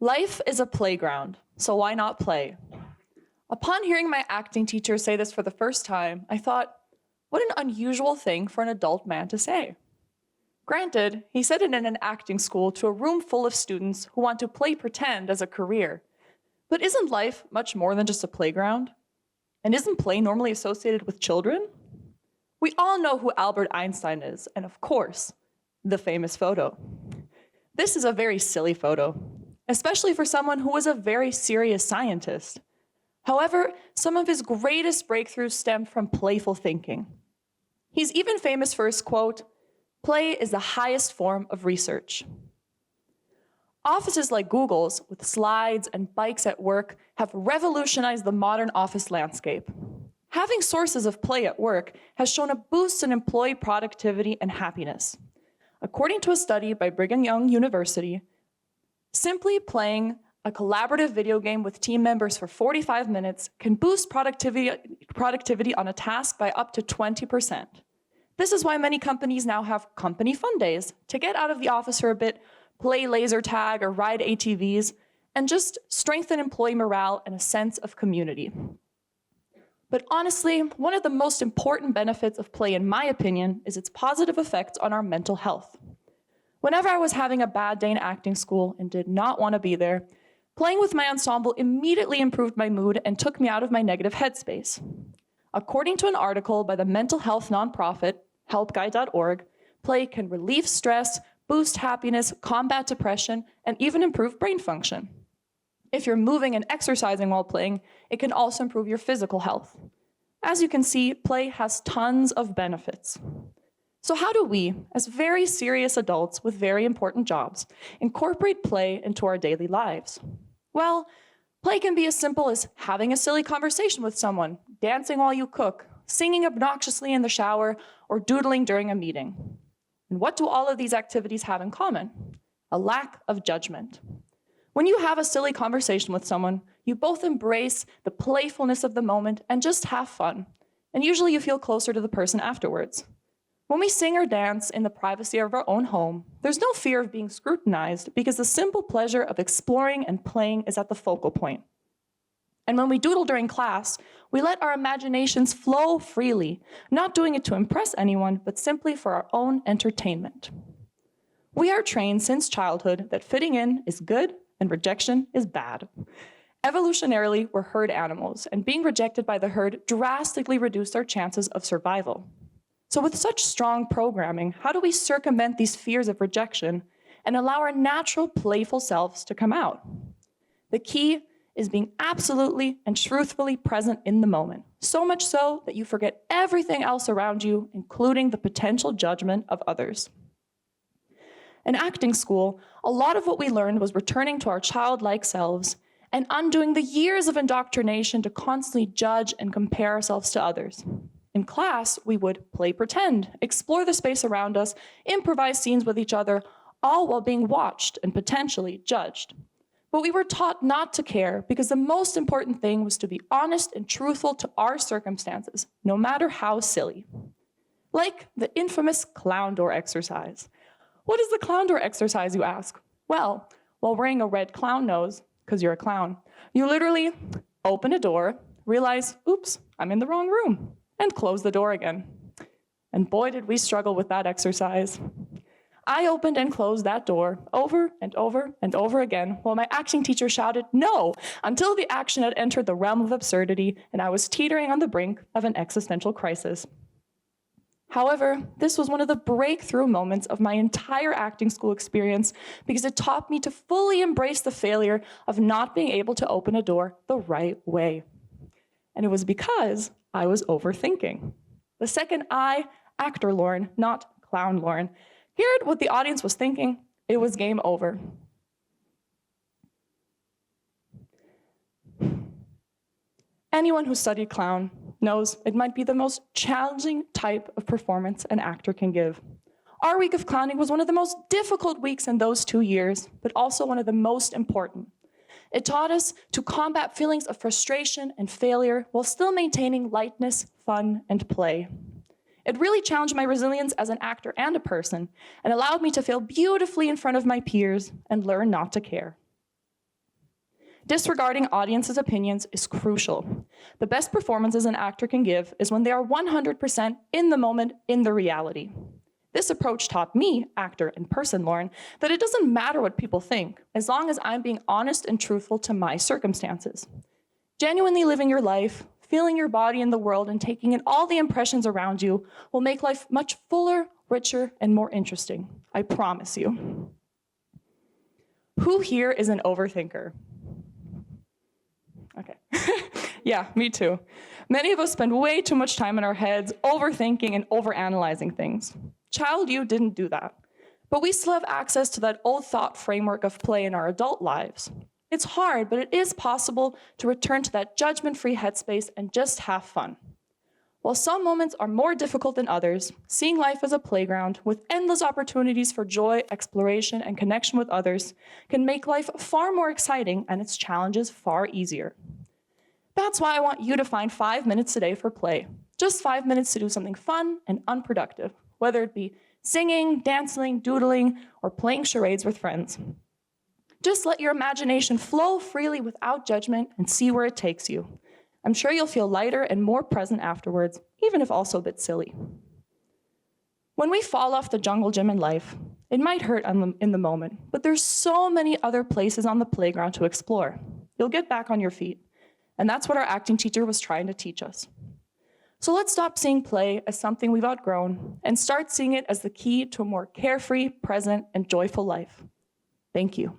Life is a playground, so why not play? Upon hearing my acting teacher say this for the first time, I thought, what an unusual thing for an adult man to say. Granted, he said it in an acting school to a room full of students who want to play pretend as a career. But isn't life much more than just a playground? And isn't play normally associated with children? We all know who Albert Einstein is, and of course, the famous photo. This is a very silly photo, especially for someone who was a very serious scientist. However, some of his greatest breakthroughs stemmed from playful thinking. He's even famous for his quote, "Play is the highest form of research." Offices like Google's, with slides and bikes at work, have revolutionized the modern office landscape. Having sources of play at work has shown a boost in employee productivity and happiness. According to a study by Brigham Young University, simply playing a collaborative video game with team members for 45 minutes can boost productivity on a task by up to 20%. This is why many companies now have company fun days to get out of the office for a bit, play laser tag or ride ATVs, and just strengthen employee morale and a sense of community. But honestly, one of the most important benefits of play, in my opinion, is its positive effects on our mental health. Whenever I was having a bad day in acting school and did not want to be there, playing with my ensemble immediately improved my mood and took me out of my negative headspace. According to an article by the mental health nonprofit, helpguide.org, play can relieve stress, boost happiness, combat depression, and even improve brain function. If you're moving and exercising while playing, it can also improve your physical health. As you can see, play has tons of benefits. So how do we, as very serious adults with very important jobs, incorporate play into our daily lives? Well, play can be as simple as having a silly conversation with someone, dancing while you cook, singing obnoxiously in the shower, or doodling during a meeting. And what do all of these activities have in common? A lack of judgment. When you have a silly conversation with someone, you both embrace the playfulness of the moment and just have fun. And usually you feel closer to the person afterwards. When we sing or dance in the privacy of our own home, there's no fear of being scrutinized because the simple pleasure of exploring and playing is at the focal point. And when we doodle during class, we let our imaginations flow freely, not doing it to impress anyone, but simply for our own entertainment. We are trained since childhood that fitting in is good and rejection is bad. Evolutionarily, we're herd animals, and being rejected by the herd drastically reduced our chances of survival. So with such strong programming, how do we circumvent these fears of rejection and allow our natural, playful selves to come out? The key is being absolutely and truthfully present in the moment, so much so that you forget everything else around you, including the potential judgment of others. In acting school, a lot of what we learned was returning to our childlike selves and undoing the years of indoctrination to constantly judge and compare ourselves to others. In class, we would play pretend, explore the space around us, improvise scenes with each other, all while being watched and potentially judged. But we were taught not to care because the most important thing was to be honest and truthful to our circumstances, no matter how silly. Like the infamous clown door exercise. What is the clown door exercise, you ask? Well, while wearing a red clown nose, because you're a clown, you literally open a door, realize, oops, I'm in the wrong room, and close the door again. And boy, did we struggle with that exercise. I opened and closed that door over and over and over again while my acting teacher shouted, "No," until the action had entered the realm of absurdity and I was teetering on the brink of an existential crisis. However, this was one of the breakthrough moments of my entire acting school experience because it taught me to fully embrace the failure of not being able to open a door the right way. And it was because I was overthinking. The second I, actor Loren, not clown Loren, heard what the audience was thinking, it was game over. Anyone who studied clown knows it might be the most challenging type of performance an actor can give. Our week of clowning was one of the most difficult weeks in those 2 years, but also one of the most important. It taught us to combat feelings of frustration and failure while still maintaining lightness, fun, and play. It really challenged my resilience as an actor and a person, and allowed me to fail beautifully in front of my peers and learn not to care. Disregarding audience's opinions is crucial. The best performances an actor can give is when they are 100% in the moment, in the reality. This approach taught me, actor and person Loren, that it doesn't matter what people think, as long as I'm being honest and truthful to my circumstances. Genuinely living your life, feeling your body in the world, and taking in all the impressions around you will make life much fuller, richer, and more interesting. I promise you. Who here is an overthinker? Okay. Yeah, me too. Many of us spend way too much time in our heads overthinking and overanalyzing things. Child you didn't do that. But we still have access to that old thought framework of play in our adult lives. It's hard, but it is possible to return to that judgment-free headspace and just have fun. While some moments are more difficult than others, seeing life as a playground with endless opportunities for joy, exploration, and connection with others can make life far more exciting and its challenges far easier. That's why I want you to find 5 minutes today for play. Just 5 minutes to do something fun and unproductive, whether it be singing, dancing, doodling, or playing charades with friends. Just let your imagination flow freely without judgment and see where it takes you. I'm sure you'll feel lighter and more present afterwards, even if also a bit silly. When we fall off the jungle gym in life, it might hurt in the moment, but there's so many other places on the playground to explore. You'll get back on your feet, and that's what our acting teacher was trying to teach us. So let's stop seeing play as something we've outgrown and start seeing it as the key to a more carefree, present, and joyful life. Thank you.